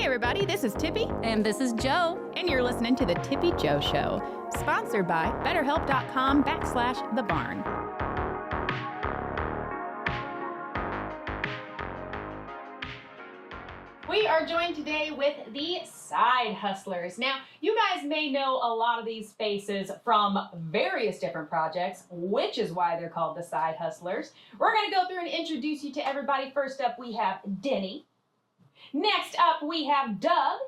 Hey everybody, this is Tippy. And this is Jo. And you're listening to the Tippy Jo Show, sponsored by BetterHelp.com/thebarn. We are joined today with the Side Hustlers. Now, you guys may know a lot of these faces from various different projects, which is why they're called the Side Hustlers. We're going to go through and introduce you to everybody. First up, we have Denny. Next up, we have Doug.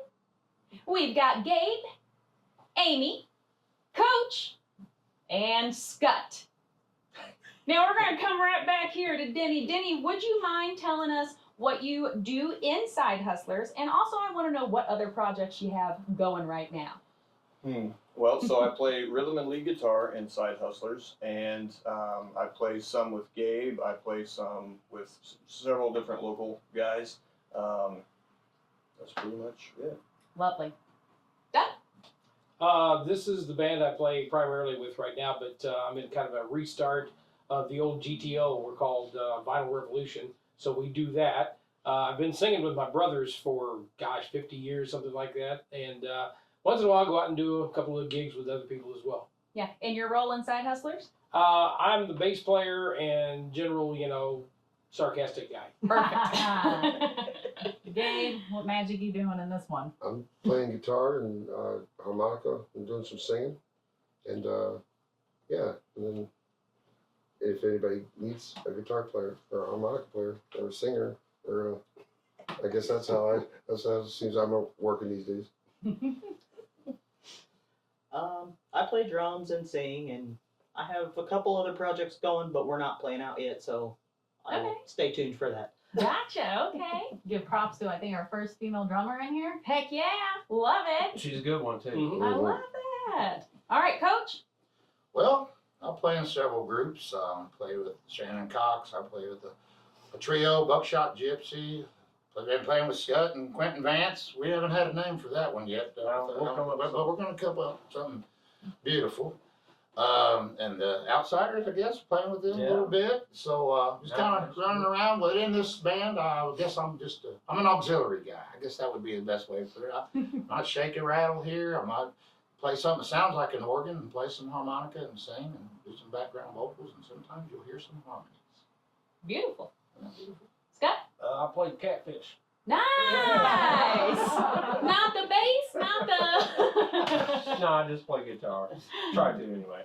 We've got Gabe, Amy, Coach, and Scutt. Now, we're going to come right back here to Denny. Denny, would you mind telling us what you do in Side Hustlers, and also I want to know what other projects you have going right now. Well, so I play rhythm and lead guitar in Side Hustlers, and I play some with Gabe. I play some with several different local guys. That's pretty much it. Lovely. Doug? This is the band I play primarily with right now, but I'm in kind of a restart of the old GTO. We're called Vinyl Revolution. So we do that. I've been singing with my brothers for, 50 years, something like that. And once in a while, I go out and do a couple of gigs with other people as well. Yeah. And your role in Side Hustlers? I'm the bass player and general, sarcastic guy. Perfect. Gabe, what magic you doing in this one? I'm playing guitar and harmonica and doing some singing. And and then if anybody needs a guitar player or a harmonica player or a singer, or I guess that's how it seems I'm working these days. I play drums and sing, and I have a couple other projects going, but we're not playing out yet, so stay tuned for that. Gotcha, okay. Give props to, I think, our first female drummer in here. Heck yeah, love it. She's a good one, too. Mm-hmm. I love that. All right, Coach. Well, I play in several groups. I play with Shannon Cox. I play with a trio, Buckshot Gypsy. I've been playing with Scutt and Quentin Vance. We haven't had a name for that one yet. But we're going to come up with something beautiful. And the Outsiders, I guess, playing with them a little bit. So just kind of running around within this band. I guess I'm just I'm an auxiliary guy. I guess that would be the best way to put it. I might shake and rattle here. I might play something that sounds like an organ and play some harmonica and sing and do some background vocals, and sometimes you'll hear some harmonies. Beautiful. Yeah, beautiful. Scott? I play catfish. Nice. Not the bass, not the... No, I just play guitar. Try to anyway.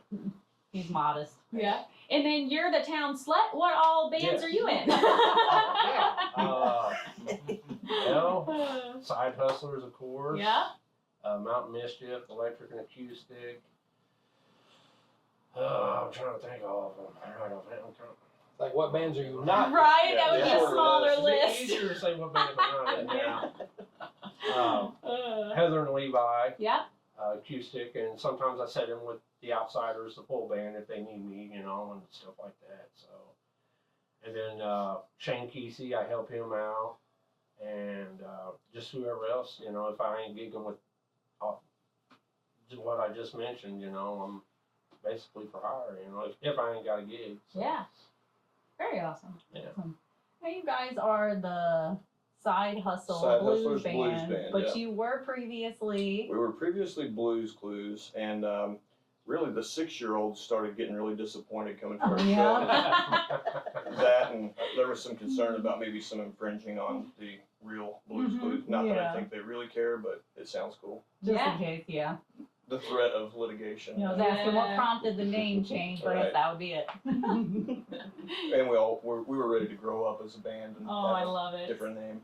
He's modest. Yeah. And then you're the town slut. What all bands are you in? Side Hustlers, of course. Yeah. Mountain Mischief, Electric and Acoustic. I'm trying to think of all of them. Like, what bands are you not? Right, that would be a shorter smaller It's list. easier to say what band I'm not in now. Heather and Levi, Yeah. acoustic, and sometimes I set in with the Outsiders, the full band, if they need me, and stuff like that. So, and then Shane Kesey, I help him out, and just whoever else, if I ain't gigging with what I just mentioned, I'm basically for hire, if I ain't got a gig. So. Yeah. Very awesome. Yeah. Awesome. Now you guys are the Side Hustle Side blues Hustlers band, Blues Band, but yeah. you were previously... We were previously Blues Clues, and really the 6-year-olds started getting really disappointed coming to our show. That, and there was some concern about maybe some infringing on the real Blues Clues. Not that I think they really care, but it sounds cool. Just in case, The threat of litigation. I was asking what prompted the name change, but I guess that would be it. And we were ready to grow up as a band and Oh, I have love a it. different name.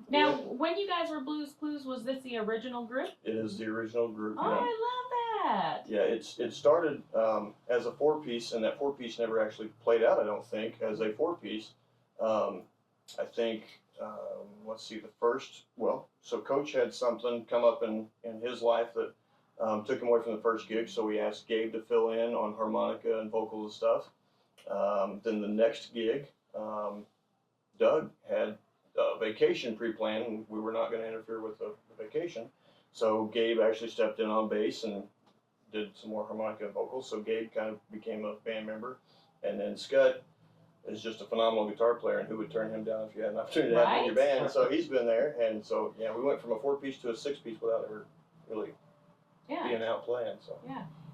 Now, when you guys were Blues Clues, was this the original group? It is the original group. Oh, I love that. Yeah, it started as a 4-piece, and that 4-piece never actually played out, I don't think, as a 4-piece. I think, let's see, so Coach had something come up in his life that took him away from the first gig, so we asked Gabe to fill in on harmonica and vocals and stuff. Then the next gig, Doug had a vacation pre-planned, and we were not going to interfere with the vacation. So Gabe actually stepped in on bass and did some more harmonica and vocals. So Gabe kind of became a band member. And then Scutt is just a phenomenal guitar player, and who would turn him down if you had an opportunity to have him in your Right. band? So he's been there, and so yeah, we went from a 4-piece to a 6-piece without ever really Yeah. being out playing. So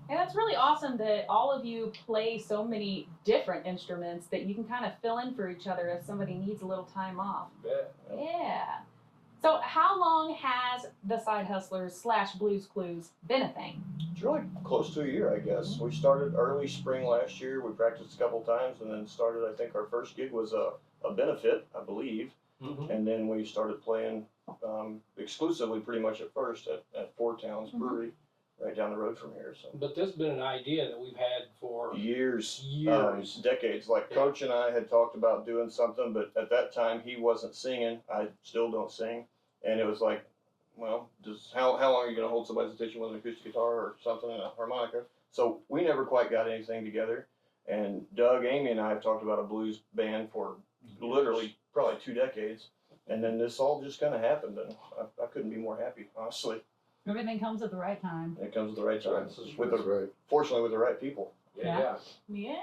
And that's really awesome that all of you play so many different instruments that you can kind of fill in for each other if somebody needs a little time off. Bet. Yeah. So how long has the Side Hustlers / Blues Clues been a thing? it's really close to a year, I guess. We started early spring last year. We practiced a couple times, and then started. I think our first gig was a benefit, I believe, Mhm. and then we started playing exclusively, pretty much at first, at Four Towns Brewery, right down the road from here. So But this has been an idea that we've had for years, years. decades. Like Coach and I had talked about doing something, but at that time he wasn't singing. I still don't sing, and it was like, well, just how long are you going to hold somebody's attention with an acoustic guitar or something and a harmonica? So we never quite got anything together. And Doug, Amy, and I have talked about a blues band for literally probably 2 decades, and then this all just kind of happened, and I couldn't be more happy, honestly. Everything comes at the right time. It comes at the right time, with That's the right. fortunately with the right people. Yeah. Yeah.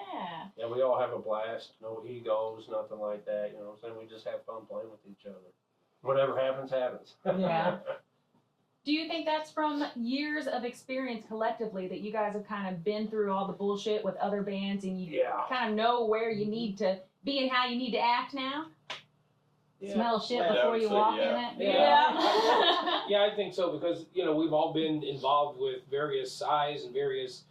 Yeah, we all have a blast. No egos, nothing like that. You know what I'm saying? We just have fun playing with each other. Whatever happens, happens. Yeah. Do you think that's from years of experience collectively that you guys have kind of been through all the bullshit with other bands and you Yeah. kind of know where you need to be and how you need to act now? Smell shit Yeah, I before would you say, walk yeah. in it? Yeah. Yeah, I think so because we've all been involved with various size and various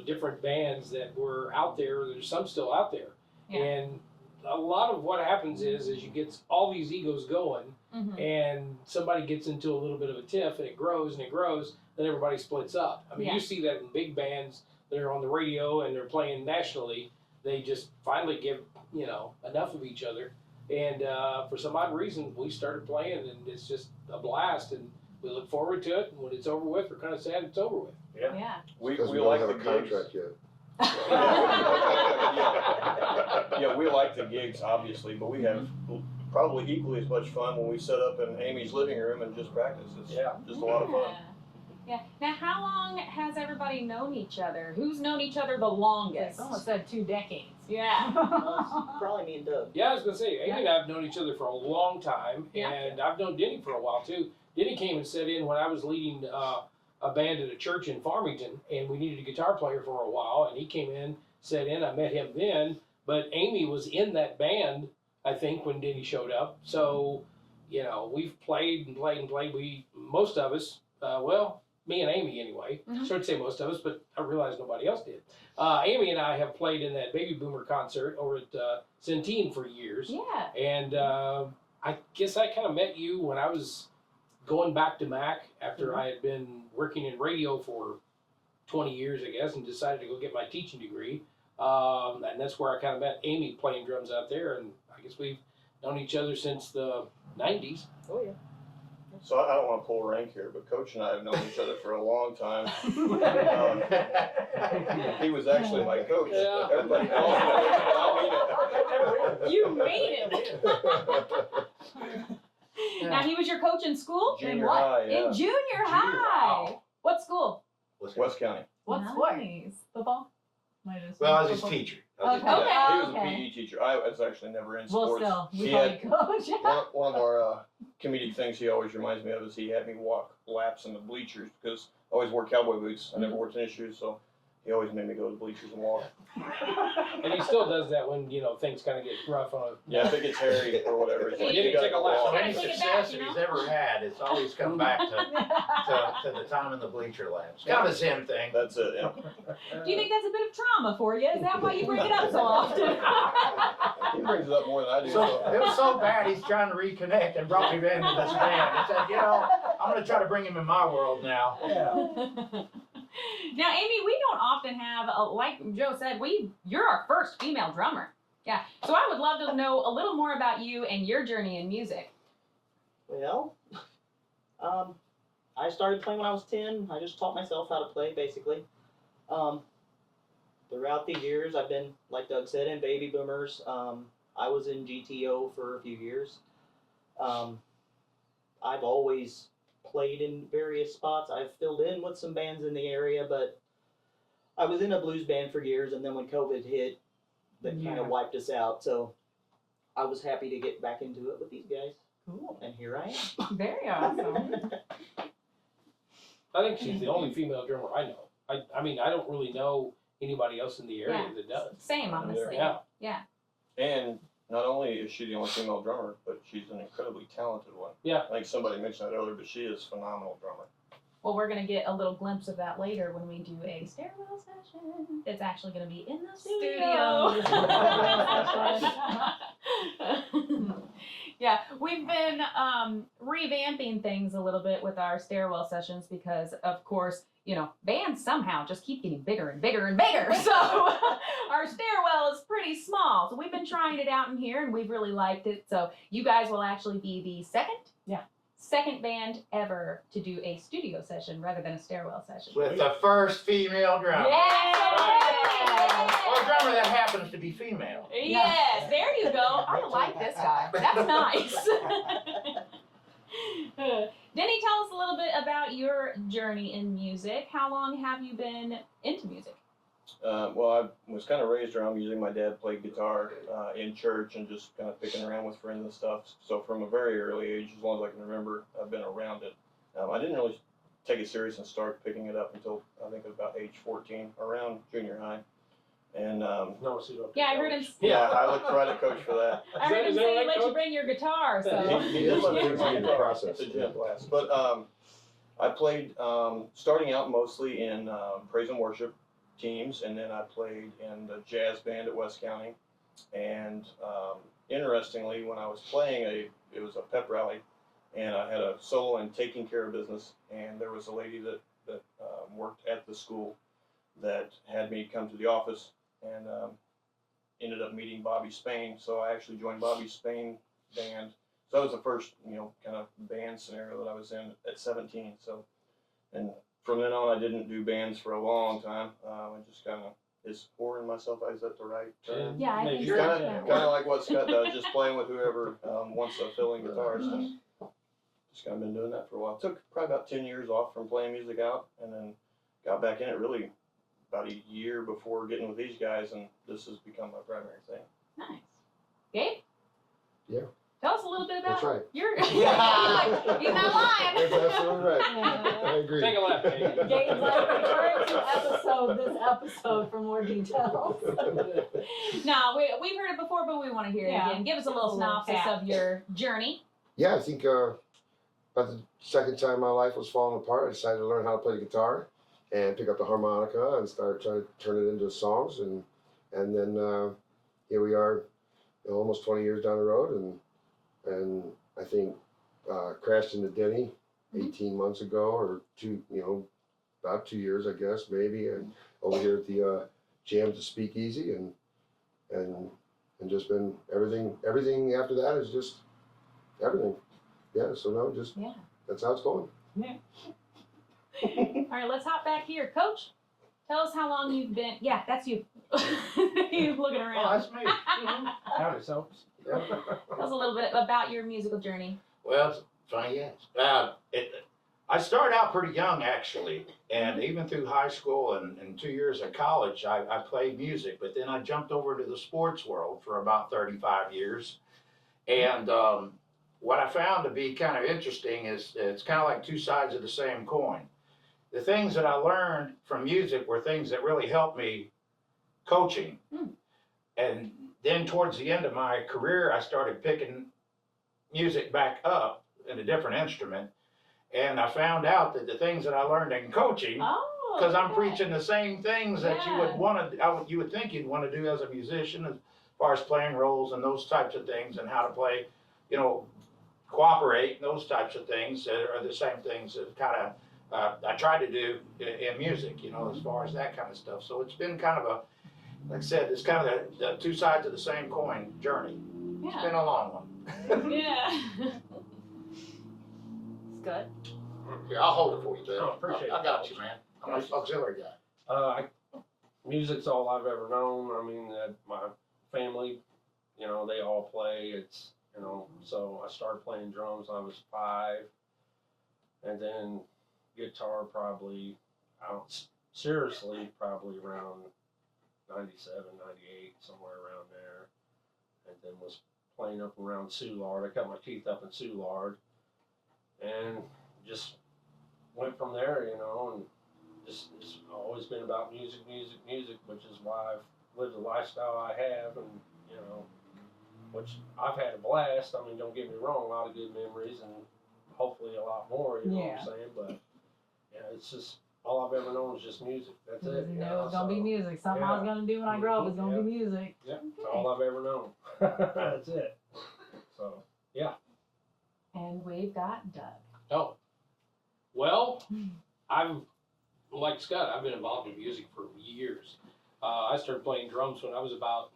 different bands that were out there. There's some still out there, Yeah. and a lot of what happens is you get all these egos going, Mhm. and somebody gets into a little bit of a tiff, and it grows, then everybody splits up. I mean, Yeah. you see that in big bands that are on the radio and they're playing nationally. They just finally give enough of each other. And for some odd reason, we started playing, and it's just a blast. And we look forward to it. And when it's over with, we're kind of sad it's over with. Yeah. We Because we like don't the have a gigs. contract yet. Yeah, we like the gigs, obviously, but we have probably equally as much fun when we set up in Amy's living room and just practice. It's Yeah. just a lot of fun. Yeah. Now, how long has everybody known each other? Who's known each other the longest? It's almost said 2 decades. Yeah. Probably me and Doug. Yeah, I was going to say, Amy and I have known each other for a long time. Yeah. And I've known Denny for a while, too. Denny came and sat in when I was leading a band at a church in Farmington. And we needed a guitar player for a while. And he came in, sat in. I met him then. But Amy was in that band, I think, when Denny showed up. So, we've played and played and played. Most of us, me and Amy anyway. Mhm. Sorry to say most of us, but I realized nobody else did. Amy and I have played in that Baby Boomer concert over at Centene for years. Yeah. And I guess I kind of met you when I was going back to Mac after I had been working in radio for 20 years, I guess, and decided to go get my teaching degree. And that's where I kind of met Amy playing drums out there. And I guess we've known each other since the 90s. Oh yeah. So I don't want to pull rank here, but Coach and I have known each other for a long time. He was actually my coach. Yeah. Everybody calls me that, but I mean it. You made it. Now, he was your coach in school? Junior in what? high, yeah. In junior high. Wow. What school? West County. What nice. sport? Football? Well, I was his teacher. I was his Okay. teacher. Yeah, he was a okay. PE teacher. I was actually never in Well, sports. still, you He call had- you coach. One of our comedic things he always reminds me of is he had me walk laps in the bleachers because I always wore cowboy boots. I never wore tennis shoes, so he always made me go to the bleachers and walk. And he still does that when, things kind of get rough on a... Yeah, if it gets hairy or whatever, he's like, You you didn't gotta take a go lap. So walk. any Gotta take it success back, you that he's know? ever had, it's always come back to the time in the bleacher laps. Kind of a Zen thing. That's it, yeah. Do you think that's a bit of trauma for you? Is that why you bring it up so often? He brings it up more than I do. So So. it was so bad, he's trying to reconnect and brought me into this band. He said, I'm going to try to bring him in my world now. Now, Amy, we don't often have, like Joe said, you're our first female drummer. Yeah. So I would love to know a little more about you and your journey in music. Well, I started playing when I was 10. I just taught myself how to play, basically. Throughout the years, I've been, like Doug said, in Baby Boomers. I was in GTO for a few years. I've always played in various spots. I've filled in with some bands in the area, but I was in a blues band for years, and then when COVID hit, that kind Yeah. of wiped us out. So I was happy to get back into it with these guys, Cool. and here I am. Very awesome. I think she's the only female drummer I know. I mean, I don't really know anybody else in the area Yeah. that does. Same, honestly. Yeah. And not only is she the only female drummer, but she's an incredibly talented one. Yeah. I think somebody mentioned that earlier, but she is a phenomenal drummer. Well, we're gonna get a little glimpse of that later when we do a stairwell session. It's actually gonna be in the studio. Yeah, we've been revamping things a little bit with our stairwell sessions because, of course, you know, bands somehow just keep getting bigger and bigger and bigger. So our stairwell is pretty small. So we've been trying it out in here and we've really liked it. So you guys will actually be the second band ever to do a studio session rather than a stairwell session. With the first female drummer. Or a drummer that happens to be female. Yes, there you go. I like this guy. That's nice. Denny, tell us a little bit about your journey in music. How long have you been into music? Well, I was kind of raised around music. My dad played guitar in church and just kind of picking around with friends and stuff. So from a very early age, as long as I can remember, I've been around it. I didn't really take it serious and start picking it up until I think about age 14, around junior high. And No, so you don't. Yeah, I heard him. yeah, I looked right at Coach for that. I heard him Is that say right, let you Coach? bring your guitar. So He did let me bring my In the guitar. process, It's a yeah. gym class. But I played, starting out mostly in praise and worship teams, and then I played in the jazz band at West County. And interestingly, when I was playing it was a pep rally, and I had a solo and taking care of business, and there was a lady that worked at the school that had me come to the office, and ended up meeting Bobby Spain. So I actually joined Bobby Spain band. So that was the first, kind of band scenario that I was in at 17. So, and from then on, I didn't do bands for a long time. I just kind of, is pouring myself, is that the right term? yeah, I think Sure. so. Kind Yeah. of like what Scutt does, just playing with whoever wants a filling guitarist. And just kind of been doing that for a while. Took probably about 10 years off from playing music out, and then got back in it really about a year before getting with these guys, and this has become my primary thing. Nice. Gabe? Yeah. Tell us a little bit about That's right. your. He's not lying. That's absolutely right. I agree. Take a left, Gabe. Gabe's like, return to this episode for more details. No, we've heard it before, but we want to hear it Yeah. again. Give us a Just little a little synopsis tap. of your journey. Yeah, I think about the second time my life was falling apart, I decided to learn how to play the guitar and pick up the harmonica and start trying to turn it into songs. And then here we are, almost 20 years down the road, and I think crashed into Denny 18 months ago, or about 2 years, I guess, maybe, and over here at the jam to Speakeasy, and just been everything after that is just everything. Yeah, so no, just Yeah. that's how it's going. All right, let's hop back here. Coach, tell us how long you've been. Yeah, that's you. You're looking Oh, around. that's me. Howdy, so. Tell us a little bit about your musical journey. Well, it's funny, yes. I started out pretty young, actually, and even through high school and 2 years of college, I played music, but then I jumped over to the sports world for about 35 years. And what I found to be kind of interesting is it's kind of like two sides of the same coin. The things that I learned from music were things that really helped me coaching. And then towards the end of my career, I started picking music back up in a different instrument. And I found out that the things that I learned in coaching, Oh. because I'm okay. preaching the same things that you would Yeah. want to, you would think you'd want to do as a musician, as far as playing roles and those types of things, and how to play, cooperate and those types of things are the same things that kind of I try to do in music, as far as that kind of stuff. So it's been kind of like I said, it's kind of the two sides of the same coin journey. It's Yeah. been a long one. Yeah. Scutt. Here, I'll hold it for you, Oh, appreciate it. I got you, man. I'm an auxiliary guy. Music's all I've ever known. I mean, my family, they all play. It's, so I started playing drums when I was 5, and then guitar probably, seriously, probably around 97, 98, somewhere around there. And then was playing up around Soulard. I cut my teeth up in Soulard. And just went from there, you know, and just it's always been about music, which is why I've lived the lifestyle I have, and, you know, which I've had a blast. I mean, don't get me wrong, a lot of good memories, and hopefully a lot more, you know what I'm saying? But, yeah, it's just, all I've ever known is just music. That's it. You know, it's gonna be music. Something I was gonna do when I grow up is gonna be music. Yeah, that's all I've ever known. That's it. So, yeah. And we've got Doug. Oh, well, I'm like Scutt. I've been involved in music for years. I started playing drums when I was about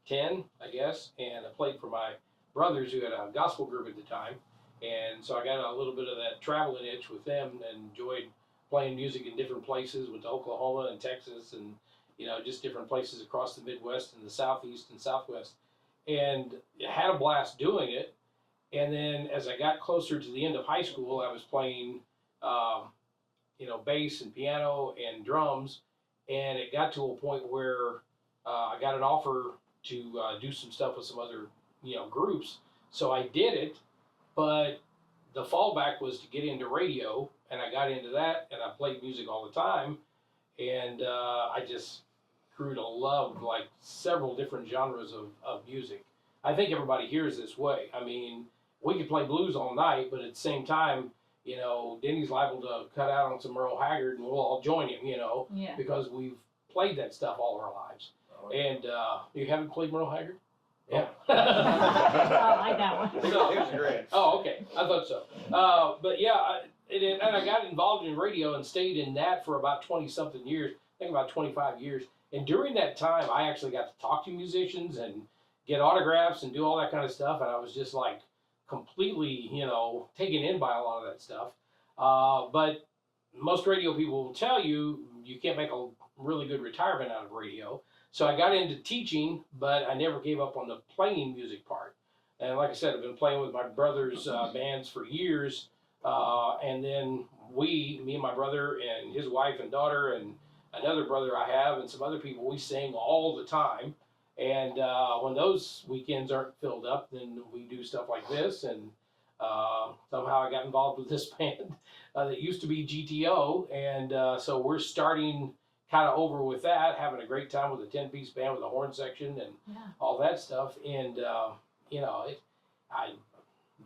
10, I guess, and I played for my brothers who had a gospel group at the time, and so I got a little bit of that traveling itch with them and enjoyed playing music in different places. Went to Oklahoma and Texas, and you know, just different places across the Midwest and the Southeast and Southwest, and had a blast doing it. And then as I got closer to the end of high school, I was playing, you know, bass and piano and drums, and it got to a point where I got an offer to do some stuff with some other, you know, groups. So I did it, but the fallback was to get into radio, and I got into that, and I played music all the time, and I just grew to love like several different genres of music. I think everybody hears this way. I mean, we could play blues all night, but at the same time, you know, Denny's liable to cut out on some Merle Haggard, and we'll all join him, you know, Yeah. because we've played that stuff all our lives. And you haven't played Merle Haggard? Yeah. I like that one. He was great. Oh, okay. I thought so. But yeah, and I got involved in radio and stayed in that for about 20-something years, I think about 25 years. And during that time, I actually got to talk to musicians and get autographs and do all that kind of stuff. And I was just like completely, you know, taken in by a lot of that stuff. But most radio people will tell you, you can't make a really good retirement out of radio. So I got into teaching, but I never gave up on the playing music part. And like I said, I've been playing with my brother's bands for years. And then me and my brother and his wife and daughter and another brother I have and some other people, we sing all the time. And when those weekends aren't filled up, then we do stuff like this. And somehow I got involved with this band that used to be GTO. And so we're starting kind of over with that, having a great time with a 10-piece band with a horn section and all that stuff. And, you know,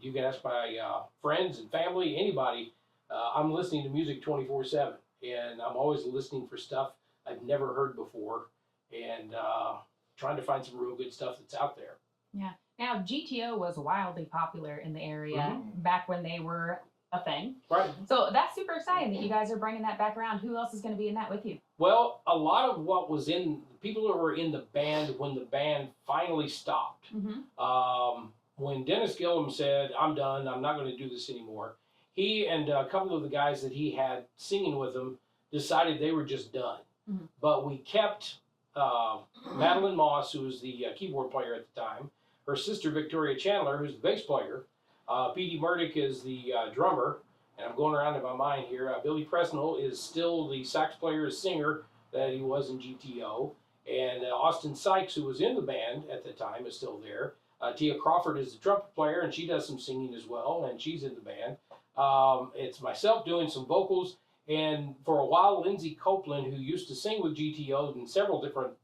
you can ask my friends and family, anybody, I'm listening to music 24/7. And I'm always listening for stuff I've never heard before and trying to find some real good stuff that's out there. Yeah. Now, GTO was wildly popular in the area back when they were a thing. Right. So that's super exciting that you guys are bringing that back around. Who else is going to be in that with you? Well, a lot of what was in, people who were in the band when the band finally stopped. When Dennis Gillum said, I'm done, I'm not going to do this anymore, he and a couple of the guys that he had singing with him decided they were just done. But we kept Madeline Moss, who was the keyboard player at the time, her sister Victoria Chandler, who's the bass player, P.D. Murdoch is the drummer, and I'm going around in my mind here. Billy Presnell is still the sax player, singer that he was in GTO, and Austin Sykes, who was in the band at the time, is still there. Tia Crawford is the trumpet player, and she does some singing as well, and she's in the band. It's myself doing some vocals, and for a while, Lindsay Copeland, who used to sing with GTO in several different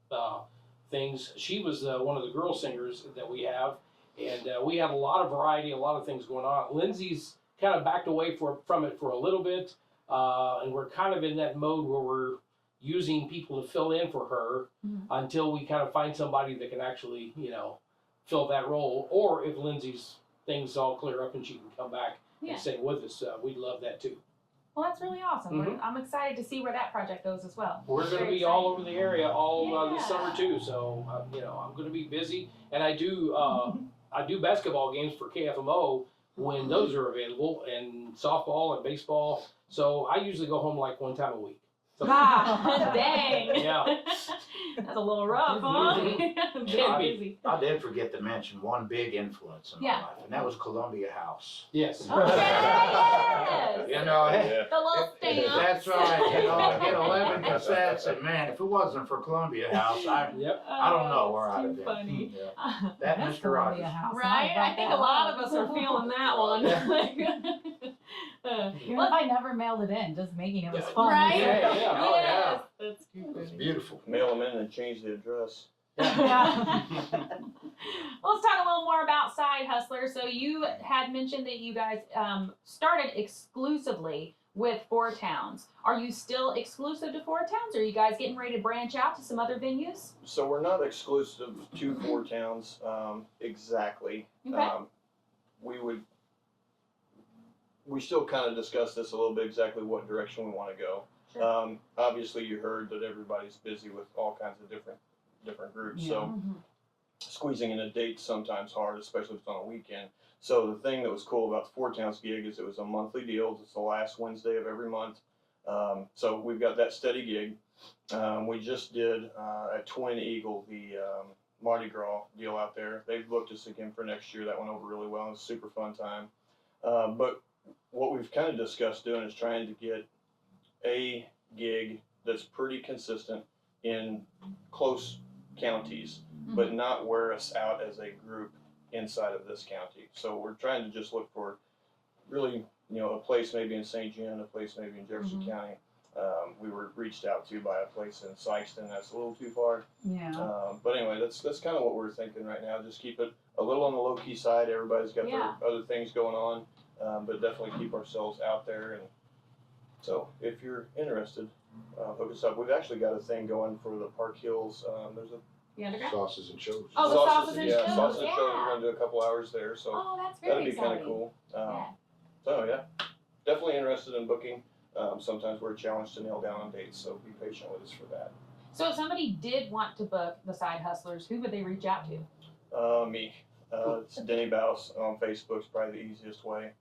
things, she was one of the girl singers that we have, and we had a lot of variety, a lot of things going on. Lindsay's kind of backed away from it for a little bit, and we're kind of in that mode where we're using people to fill in for her until we kind of find somebody that can actually, you know, fill that role, or if Lindsay's things all clear up and she can come back and sing with us, we'd love that too. Well, that's really awesome. I'm excited to see where that project goes as well. We're going to be all over the area all this summer too, so you know, I'm going to be busy, and I do basketball games for KFMO when those are available, and softball and baseball. So I usually go home like one time a week. Ah, dang. Yeah. That's a little rough, huh? Can be. Busy. I did forget to mention one big influence in my Yeah. life, and that was Columbia House. Yes. Okay, yes. You know, Yeah. The little stamp. that's right. You know, I get 11 cassettes, and man, if it wasn't for Columbia House, Yep. I don't know where Oh, I'd that's have too been. funny. Yeah. That That's Mr. Columbia Rogers. House. Right? I think a lot of us are feeling that one. Even if I never mailed it in, just making it was fun. Right? Yeah, yeah. Oh, yeah. Yes, that's too It's funny. beautiful. Mail them in and change the address. Yeah. Well, let's talk a little more about Side Hustlers. So you had mentioned that you guys started exclusively with Four Towns. Are you still exclusive to Four Towns, or are you guys getting ready to branch out to some other venues? So we're not exclusive to Four Towns exactly. Okay. We still kind of discuss this a little bit, exactly what direction we want to go. Sure. Obviously, you heard that everybody's busy with all kinds of different groups. So Mhm. squeezing in a date's sometimes hard, especially if it's on a weekend. So the thing that was cool about the Four Towns gig is it was a monthly deal. It's the last Wednesday of every month. So we've got that steady gig. We just did at Twin Eagle, the Mardi Gras deal out there. They've booked us again for next year. That went over really well. It was a super fun time. But what we've kind of discussed doing is trying to get a gig that's pretty consistent in close counties, but not wear us out as a group inside of this county. So we're trying to just look for really, a place maybe in St. John, a place maybe in Jefferson County. We were reached out to by a place in Sykeston. That's a little too far. Yeah. But anyway, that's kind of what we're thinking right now. Just keep it a little on the low key side. Everybody's got Yeah. their other things going on, but definitely keep ourselves out there. And so if you're interested, hook us up. We've actually got a thing going for the Park Hills. There's a The underground? Sauces and shows. Oh, the sausage and shows, sausage and shows. We're yeah. gonna do a couple hours there, so Oh, that's that'd very be kind exciting. of cool. Yeah. So yeah, definitely interested in booking. Sometimes we're challenged to nail down on dates, so be patient with us for that. So if somebody did want to book the Side Hustlers, who would they reach out to? Me. It's Denny Bouse on Facebook's probably the easiest way.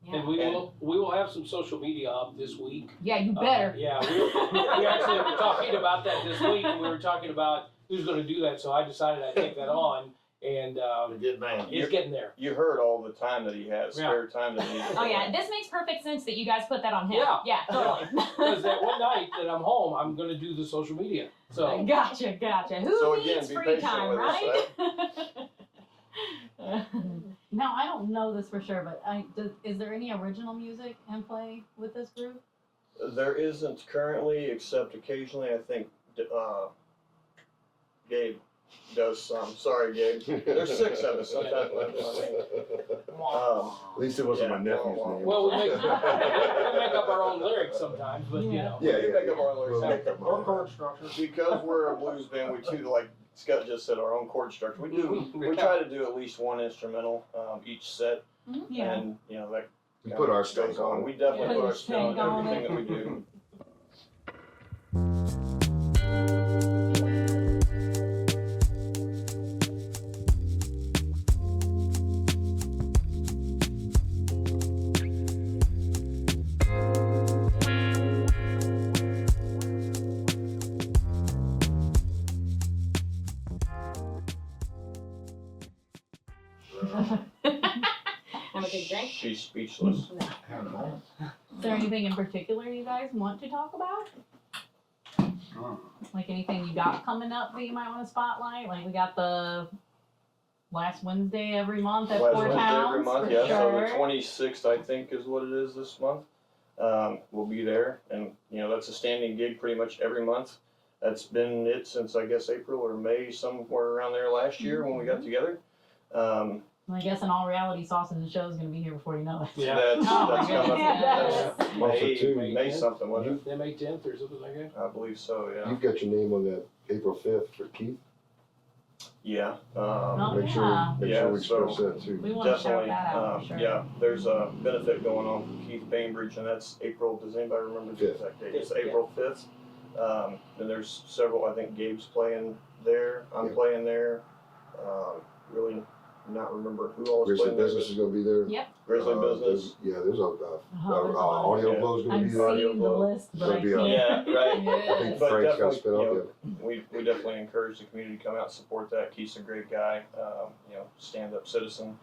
And we will have some social media up this week. Yeah, you better. Yeah, we actually were talking about that this week, and we were talking about who's going to do that. So I decided I'd take that on, and A good man. it's getting there. You heard all the time that he has, Yeah. spare time that he needs. Oh yeah, this makes perfect sense that you guys put that on him. Yeah. Yeah, totally. Because that one night that I'm home, I'm going to do the social media. So Gotcha. Who So again, needs be free patient time, with us, right? Now I don't know this for sure, but is there any original music in play with this group? There isn't currently, except occasionally. I think Gabe does some. Sorry, Gabe. There's 6 of us. Sometimes. At least it wasn't my Yeah. nephew's name. well, we make up our own lyrics sometimes, but you know. Yeah, We make up our lyrics. We'll make up Or our chord structure. Because we're a blues band, we do, like Scutt just said, our own chord structure. We try to do at least one instrumental each set, Yeah. and that We put our goes stank on. We definitely Put put your our stamp on stank on everything that we do. Have a good drink. She's speechless. Having a moment. Is there anything in particular you guys want to talk about? Like anything you got coming up that you might want to spotlight? Like we got the last Wednesday every month at Last Four Wednesday Towns. every month, for yeah. sure. So the 26th, I think, is what it is this month. We'll be there, and that's a standing gig pretty much every month. That's been it since I guess April or May, somewhere around there last year when we got together. I guess in all reality, Sausage and Show is going to be here before you know it. Yeah. That's Oh my coming up. goodness. That's Month or May, two. May something, wasn't it? They May 10th or something like that. I believe so, yeah. You've got your name on that April 5th for Keith. Yeah. Oh, Make sure we Yeah, express so- that too. We want to shout Definitely. that out for sure. Yeah, there's a benefit going on for Keith Bainbridge, and that's April. Does anybody remember the Fifth. exact date? It's Yeah. April 5th. And there's several. I think Gabe's playing there. I'm Yeah. playing there. Really not remembering who all was Grizzly playing there, Business is gonna be there. Yep. Grizzly Business. There's Oh, there's a lot. Audio Yeah. Blow's gonna I'm be there. seeing the list, but I It'll be on- can't. Yeah, right. Yeah. I think But Frank's got definitely, spin off. we definitely encourage the community to come out and support that. Keith's a great guy, stand-up citizen.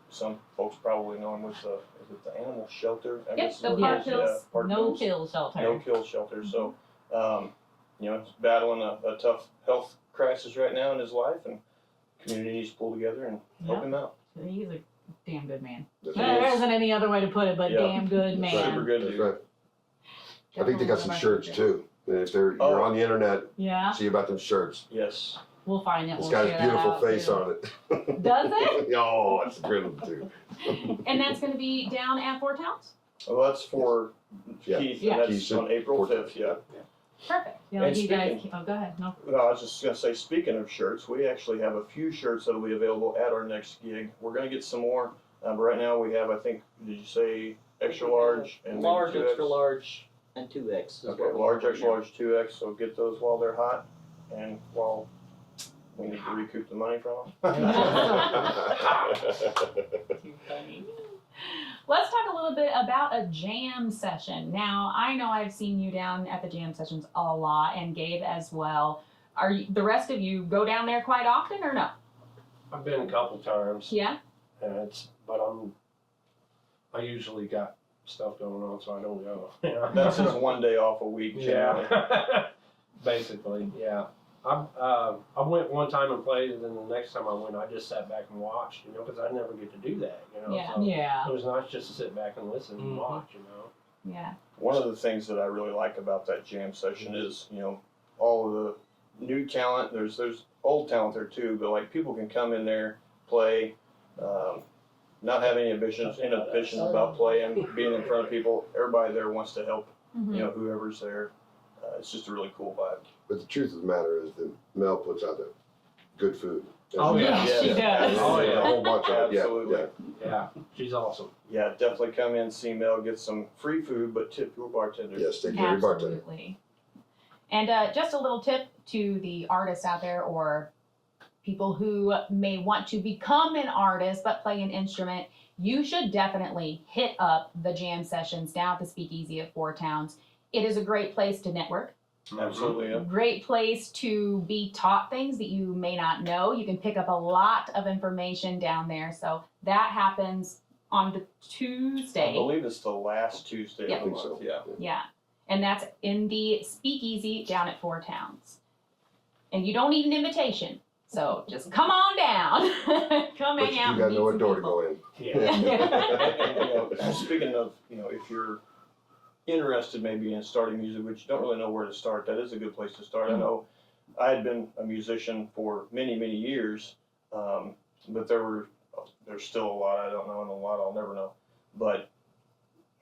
Some folks probably know him with is it the animal shelter? I Yep, guess the is what it Park is. Hills. Yeah, Park No Hills. kill shelter. No kill shelter. So, it's battling a tough health crisis right now in his life, and community needs to pull together and help Yep. him out. He's a damn good man. That's There right. isn't any other way to put it, but Yeah. damn good That's man. Super good That's dude. right. I think they got some shirts too. And if you're Oh. on the internet, Yeah, see about them shirts. Yes. we'll find it. It's We'll got share his that beautiful out, face too. on it. Does it? Oh, it's thrilling too. And that's going to be down at Four Towns? Well, that's for Yeah. Keith, Yeah. and that's Keith's on April for- 5th. Yeah. Perfect. Yeah, And you guys. speaking- Oh, go ahead. No. No, I was just gonna say, speaking of shirts, we actually have a few shirts that'll be available at our next gig. We're gonna get some more, but right now we have, I think, did you say extra large and maybe Large, 2X? extra large, and 2X. is Okay, what we large, have extra right large, 2X. So get those while they're hot, and while we need to recoup the money from them. Let's talk a little bit about a jam session. Now, I know I've seen you down at the jam sessions a lot, and Gabe as well. Are you, the rest of you go down there quite often or no? I've been a couple times, Yeah? and I usually got stuff going on, so I don't go. You know? That's his one day off a week. Generally. Yeah. Basically, yeah. I went one time and played, and then the next time I went, I just sat back and watched, because I never get to do that, Yeah. So Yeah. it was nice just to sit back and listen and watch, Yeah. One of the things that I really like about that jam session is, all of the new talent. There's old talent there too, but like people can come in there, play, not have any inhibitions about playing, being in front of people. Everybody there wants to help, Mhm. whoever's there. It's just a really cool vibe. But the truth of the matter is that Mel puts out the good food. Oh, yeah. She does. Oh, yeah. A whole bunch of it. Absolutely. Yeah, Yeah, she's awesome. Yeah, definitely come in, see Mel, get some free food, but tip your bartender. yeah. Yes, take care of your bartender. Absolutely. And just a little tip to the artists out there or people who may want to become an artist but play an instrument, you should definitely hit up the jam sessions down at the Speakeasy at Four Towns. It is a great place to network. Absolutely. Yeah. Great place to be taught things that you may not know. You can pick up a lot of information down there. So that happens on the I Tuesday. believe it's the last Tuesday Yeah. of the month. Yeah. Yeah. And that's in the Speakeasy down at Four Towns. And you don't need an invitation. So just come on down. Come But hang you out gotta and meet know what some door to people. go in. Yeah. And, speaking of, if you're interested maybe in starting music, but you don't really know where to start, that is a good place to start. I know I had been a musician for many, many years, but there's still a lot I don't know and a lot I'll never know. But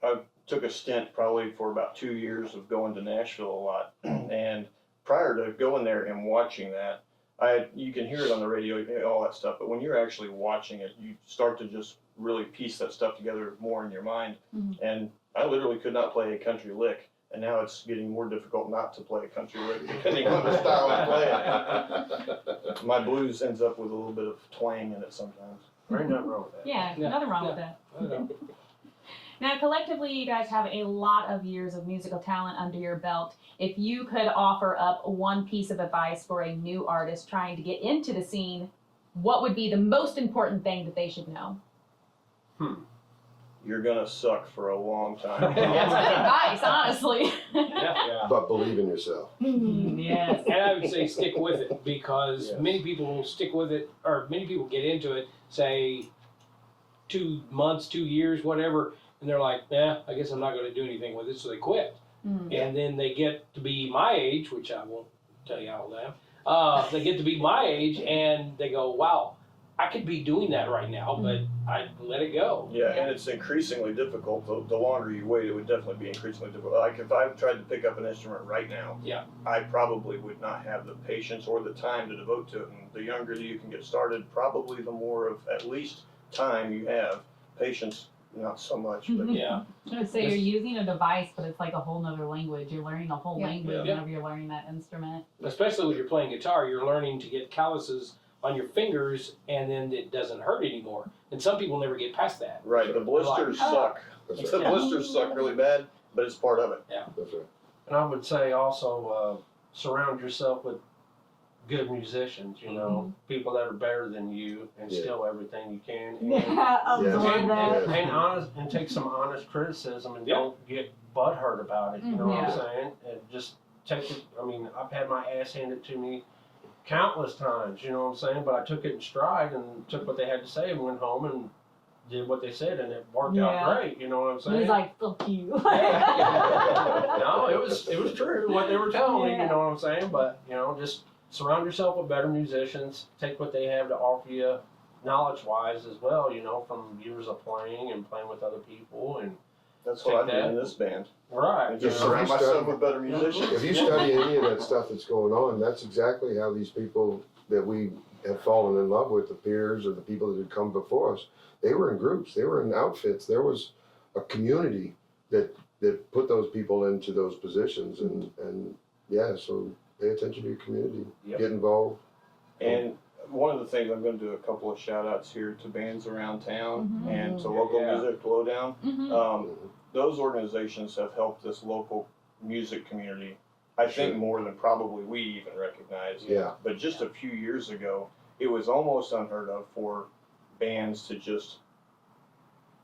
I took a stint probably for about 2 years of going to Nashville a lot. And prior to going there and watching that, you can hear it on the radio, all that stuff, but when you're actually watching it, you start to just really piece that stuff together more in your mind. Mhm. And I literally could not play a country lick, and now it's getting more difficult not to play a country lick, depending on the style I play. My blues ends up with a little bit of twang in it sometimes. There ain't nothing wrong with that. Yeah, Yeah. nothing wrong with that. I know. Now, collectively, you guys have a lot of years of musical talent under your belt. If you could offer up one piece of advice for a new artist trying to get into the scene, what would be the most important thing that they should know? You're gonna suck for a long time. That's good advice, honestly. Yeah. But believe in yourself. Yes. And I would say stick with it because Yes. many people will stick with it, or many people get into it, say 2 months, 2 years, whatever, and they're like, I guess I'm not going to do anything with it, so they quit. Mm. And then they get to be my age, which I won't tell you how old I am. They get to be my age, and they go, wow, I could be doing that right now, but I let it go. Yeah, and it's increasingly difficult. The longer you wait, it would definitely be increasingly difficult. Like if I tried to pick up an instrument right now, Yeah. I probably would not have the patience or the time to devote to it. And the younger that you can get started, probably the more of at least time you have. Patience, not so much. But Yeah. I would say you're using a device, but it's like a whole nother language. You're learning a whole Yeah. language Yeah. whenever you're learning that instrument. Especially when you're playing guitar, you're learning to get calluses on your fingers, and then it doesn't hurt anymore. And some people never get past that. Right, the blisters suck. That's The right. blisters suck really bad, but it's part of it. That's right. And I would say also surround yourself with good musicians, you know, people that are better than you and Yeah. steal everything you can. And, Yeah, absorb Yeah. that. and honest, and take some honest criticism and don't get butthurt about it, you know what I'm Yeah. saying? And just take it, I mean, I've had my ass handed to me countless times, you know what I'm saying? But I took it in stride and took what they had to say and went home and did what they said, and it worked Yeah. out great, you know what I'm saying? He's like, fuck you. No, it was true what they were telling me, you know what I'm saying? But, you know, just surround yourself with better musicians, take what they have to offer you knowledge-wise as well, you know, from years of playing and playing with other people, and That's what I Take did that. in this band. right, And you just know. surround Yeah. myself with better musicians. If you study any of that stuff that's going on, that's exactly how these people that we have fallen in love with, the peers or the people that had come before us, they were in groups, they were in outfits. There was a community that put those people into those positions, and yeah, so pay attention to your community, Yep. get involved. And one of the things, I'm going to do a couple of shout outs here to bands around town and to local Yeah. music lowdown. Mhm. Those organizations have helped this local music community, I think, Sure. more than probably we even recognize. Yeah. But just a few years ago, it was almost unheard of for bands to just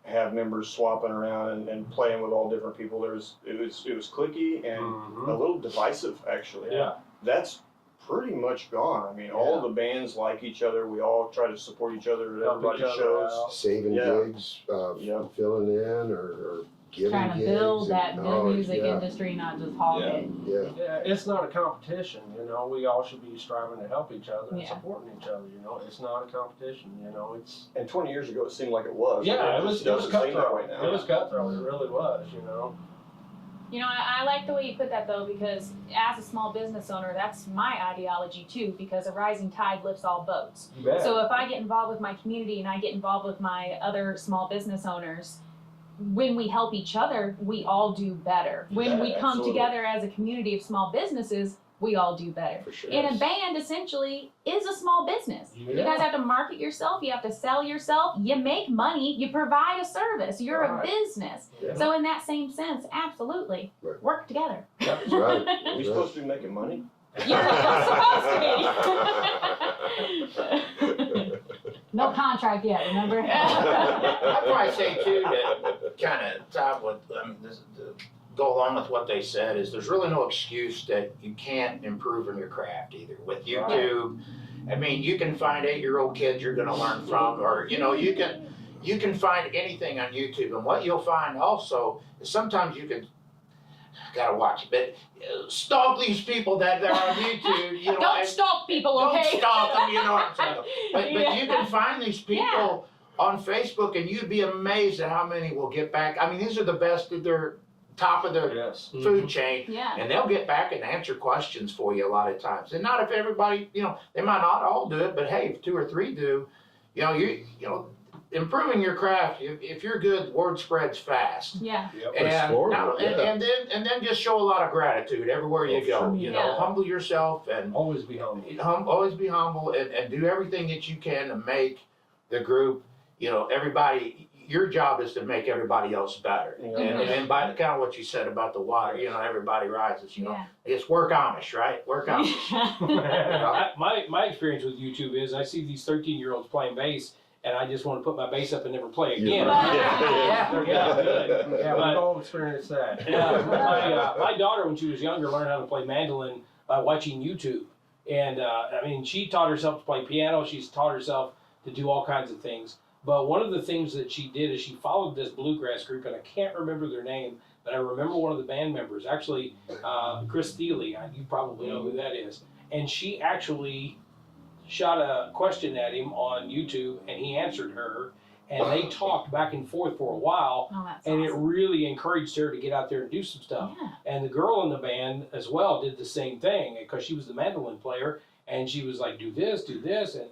have members swapping around and playing with all different people. It was cliquey and a Mhm. little divisive, actually. Yeah. That's pretty much gone. I mean, all Yeah. the bands like each other. We all try to support each other at Help each everybody's other shows. out. Saving Yeah. gigs, Yeah. filling in or giving Trying to gigs. build that and- good music yeah, industry, not just hog Yeah. it. Yeah, Yeah, it's not a competition, you know. We all should be striving to help each other and Yeah. supporting each other, you know. It's not a competition, you know. It's And 20 years ago, it seemed like it was. yeah, it just was doesn't seem that cutthroat. way now. It was cutthroat. It really was, you know. You know, I like the way you put that though, because as a small business owner, that's my ideology too, because a rising tide lifts all boats. You bet. So if I get involved with my community and I get involved with my other small business owners, when we help each other, we all do better. When Yeah, we come absolutely. together as a community of small businesses, we all do better. for sure. And a band essentially is a small business. You Yeah. guys have to market yourself, you have to sell yourself, you make money, you provide a service, you're a Right. business. Yeah. So in that same sense, absolutely, Right. work together. That's right. Are we That's right. supposed to be making money? You're supposed to be. No contract yet, remember? I'd probably say too that kind of top with go along with what they said is there's really no excuse that you can't improve in your craft either. With YouTube, I mean, you can find 8-year-old kids you're going to learn from, or you know, you can find anything on YouTube. And what you'll find also is sometimes you can gotta watch it, but stalk these people that are on YouTube. You know, Don't and- stalk people, okay? Don't stalk them, you know what I'm saying? But Yeah. you can find these people on Facebook, and you'd be amazed at how many will get back. I mean, these are the best at their top of their Yes. food chain, Yeah. and they'll get back and answer questions for you a lot of times. And not if everybody, you know, they might not all do it, but hey, if 2 or 3 do, you know, improving your craft. If you're good, word spreads fast. Yeah. Yep. And, Explore, now, yeah. and then just show a lot of gratitude everywhere you Oh, go. sure. You know, Yeah. humble yourself and Always be humble. always be humble and do everything that you can to make the group, you know, everybody, your job is to make everybody else better. Yeah. And by the kind of what you said about the water, you know, everybody rises, you know. Yeah. It's work Amish, right? Work Amish. My experience with YouTube is I see these 13-year-olds playing bass, and I just want to put my bass up and never play again. Yeah. They're good. Yeah, But- we've all experienced that. Yeah, my daughter, when she was younger, learned how to play mandolin by watching YouTube. And I mean, she taught herself to play piano. She's taught herself to do all kinds of things. But one of the things that she did is she followed this bluegrass group, and I can't remember their name, but I remember one of the band members, actually Chris Thiele. You probably know who that is. And she actually shot a question at him on YouTube, and he answered her. And they talked back and forth for a while. Oh, that's And it awesome. really encouraged her to get out there and do some stuff. Yeah. And the girl in the band as well did the same thing because she was the mandolin player, and she was like, do this,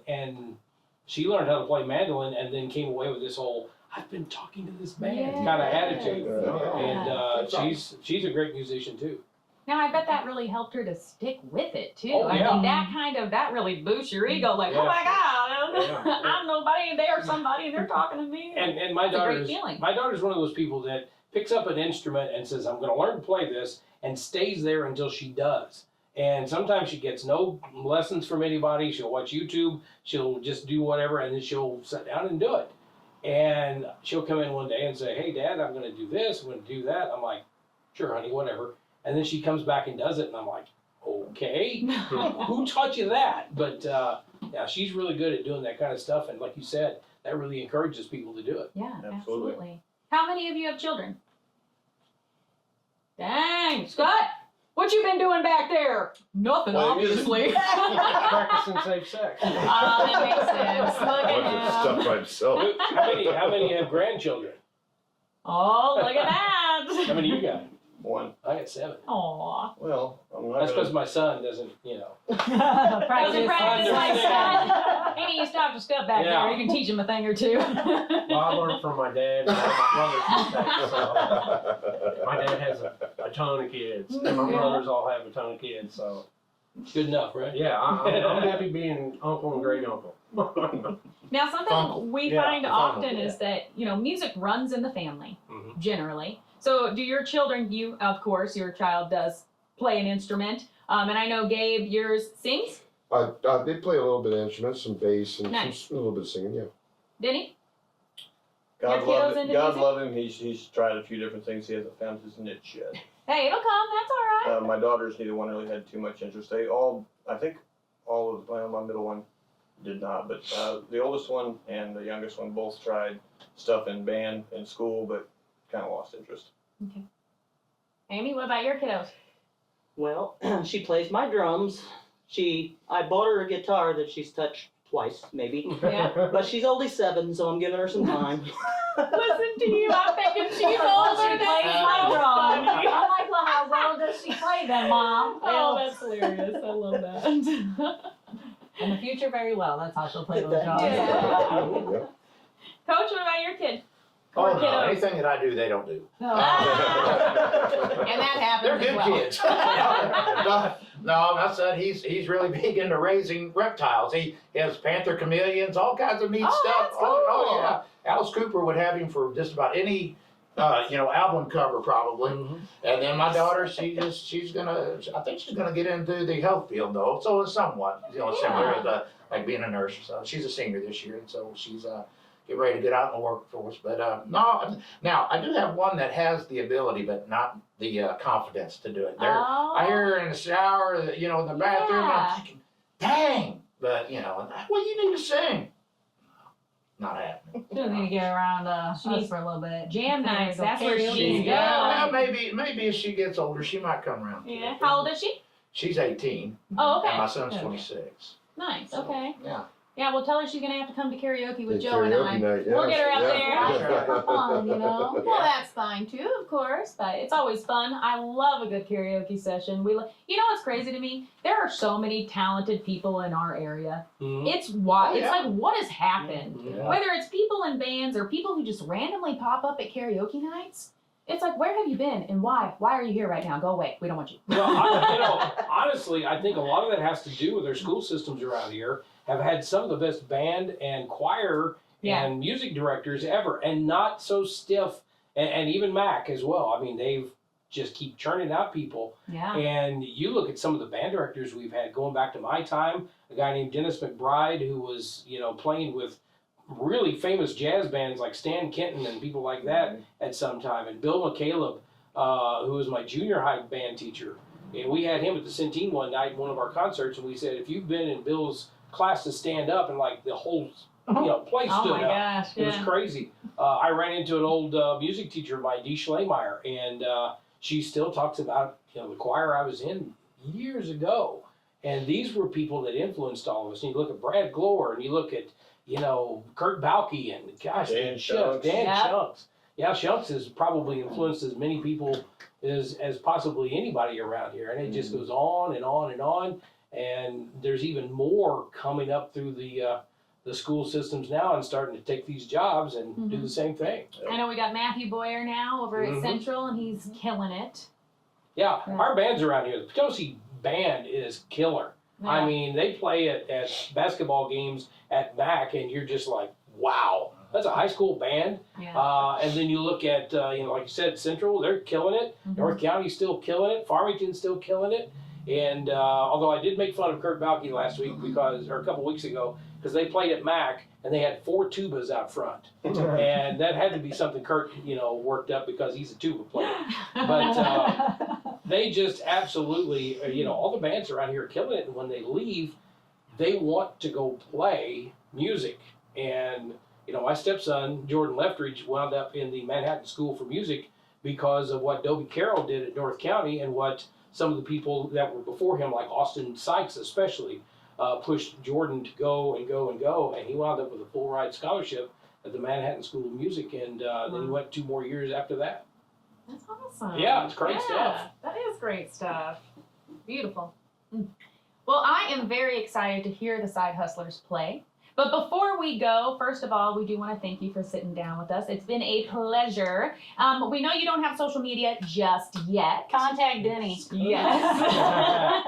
and she learned how to play mandolin, and then came away with this whole I've been talking to this band kind of attitude. Yeah. And That's awesome. she's a great musician too. Now I bet that really helped her to stick with it too. Oh, I yeah. mean, that really boosts your ego. Like, oh Yeah. my God, Yeah. I'm nobody, and they're somebody, and they're talking to me. And my It's a great daughter's feeling. my daughter's one of those people that picks up an instrument and says, "I'm going to learn to play this," and stays there until she does. And sometimes she gets no lessons from anybody. She'll watch YouTube. She'll just do whatever, and then she'll sit down and do it. And she'll come in one day and say, "Hey, Dad, I'm going to do this. I'm going to do that." I'm like, "Sure, honey, whatever." And then she comes back and does it, and I'm like, "Okay, who taught you that?" But yeah, she's really good at doing that kind of stuff. And like you said, that really encourages people to do it. Yeah, Absolutely. absolutely. How many of you have children? Dang, Scott, what you been doing back there? Nothing, Playing music. obviously. Practicing safe sex. That makes sense. Look Bunch of at stuff him. by himself. How many have grandchildren? Oh, look at How that. many you got? One. I got 7. Aw. Well, I'm not That's gonna. because my son doesn't, you know. Doesn't practice like Understand. Scott. He needs to talk to Scott back Yeah. there. You can teach him a thing or two. Well, I learned from my dad and my brother's mistakes. So my dad has a ton of kids, and my Yeah. brothers all have a ton of kids. So Good enough, right? yeah, I'm happy being uncle and great uncle. Now, something Funkle. we Yeah, find funkle, often yeah. is that, music runs in the family, Mhm. generally. So do your children, of course, your child does play an instrument. And I know, Gabe, yours sings. They play a little bit of instruments, some bass, and Nice. a little bit of singing, yeah. Denny? God Your kiddos love into God music? love him. He's tried a few different things. He hasn't found his niche yet. Hey, it'll come. That's all right. My daughters, neither one really had too much interest. I think all of, well, my middle one did not, but the oldest one and the youngest one both tried stuff in band in school, but kind of lost interest. Amy, what about your kiddos? Well, she plays my drums. I bought her a guitar that she's touched twice, maybe. Yeah. But she's only 7, so I'm giving her some time. Listen to you. I'm thinking she's older She than plays me. my So drum. funny. I'm like, well, how well does she play then, Mom? Oh, that's hilarious. I love that. In the future, very well. That's how she'll play those drums. Yeah. Yeah. Coach, what about your kid? Oh, Poor no, kiddos. anything that I do, they don't do. No. And that happens They're as good well. kids. no, my son, he's really big into raising reptiles. He has panther chameleons, all kinds of neat Oh, stuff. that's cool. Oh, yeah. Alice Cooper would have him for just about any, album cover probably. Mhm. And then my daughter, I think she's gonna get into the health field though. So it's somewhat, similar to like being a nurse or something. She's a senior this year, and so she's get ready to get out in the workforce. But no, now I do have one that has the ability, but not the confidence to do it. I hear her in the shower, in the bathroom, and Yeah. I'm thinking, dang. But well, you need to sing. Not happening. She doesn't need to get around She us needs for a little bit. jam nights, that's where Karaoke. she's Yeah, going. well, maybe as she gets older, she might come around. to Yeah. it. How old is she? She's 18, Oh, okay. and my son's Okay. 26. Nice. So, Okay. Yeah. Yeah, well, tell her she's gonna have to come to karaoke with Yeah, Joe and karaoke I. night, We'll get her out yeah. there. For fun, Well, that's fine too, of course, but it's always fun. I love a good karaoke session. You know what's crazy to me? There are so many talented people in our area. Mhm. It's wild. Oh, It's yeah. like, what has happened? Yeah. Whether it's people in bands or people who just randomly pop up at karaoke nights, it's like, where have you been and why? Why are you here right now? Go away. We don't want you. Well, honestly, I think a lot of that has to do with their school systems around here have had some of the best band and choir Yeah. and music directors ever, and not so stiff, and even Mac as well. I mean, they've just keep churning out people. Yeah. And you look at some of the band directors we've had going back to my time, a guy named Dennis McBride who was, playing with really famous jazz bands like Stan Kenton and people like that at some time, and Bill McCaleb, who was my junior high band teacher. And we had him at the Centene one night in one of our concerts, and we said, if you've been in Bill's class to stand up, and like the whole place Oh stood my up. gosh. It was Yeah. crazy. I ran into an old music teacher of mine, Dee Schlemeyer, and she still talks about the choir I was in years ago. And these were people that influenced all of us. And you look at Brad Glore, and you look at Kurt Balke, and gosh, Dan Dan Shunks. Yeah. Shunks. Yeah, Shunks has probably influenced as many people as possibly anybody around here, and it just goes on and on and on. And there's even more coming up through the school systems now and starting to take these jobs and do the same thing. I know we got Matthew Boyer now over at Mhm. Central, and he's killing it. Yeah, Yeah. our bands around here, the Potosi band is killer. I mean, they play at basketball games at MAC, and you're just like, wow, that's a high school band. Yeah. And then you look at, like you said, Central, they're killing it. Mhm. North County's still killing it. Farmington's still killing it. And although I did make fun of Kurt Balke last week or a couple weeks ago, because they played at MAC and they had 4 tubas out front, and that had to be something Kurt, worked up because he's a tuba player. But they just absolutely, all the bands around here are killing it. And when they leave, they want to go play music. And my stepson Jordan Leftridge wound up in the Manhattan School for Music because of what Dobie Carroll did at North County and what some of the people that were before him, like Austin Sykes especially, pushed Jordan to go and go and go, and he wound up with a full ride scholarship at the Manhattan School of Music, and then he went 2 more years after that. That's awesome. Yeah, it's great stuff. That is great stuff. Beautiful. Well, I am very excited to hear the Side Hustlers play. But before we go, first of all, we do want to thank you for sitting down with us. It's been a pleasure. We know you don't have social media just yet. Contact Denny. Yes.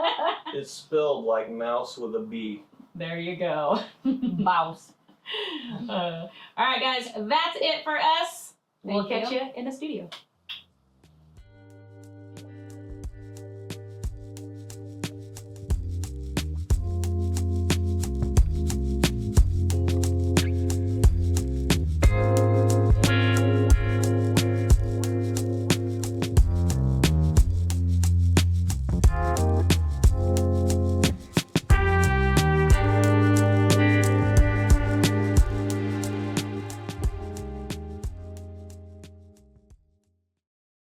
It's spelled like mouse with a B. There you go. Bouse. All right, guys, that's it for us. We'll Thank catch you in the studio.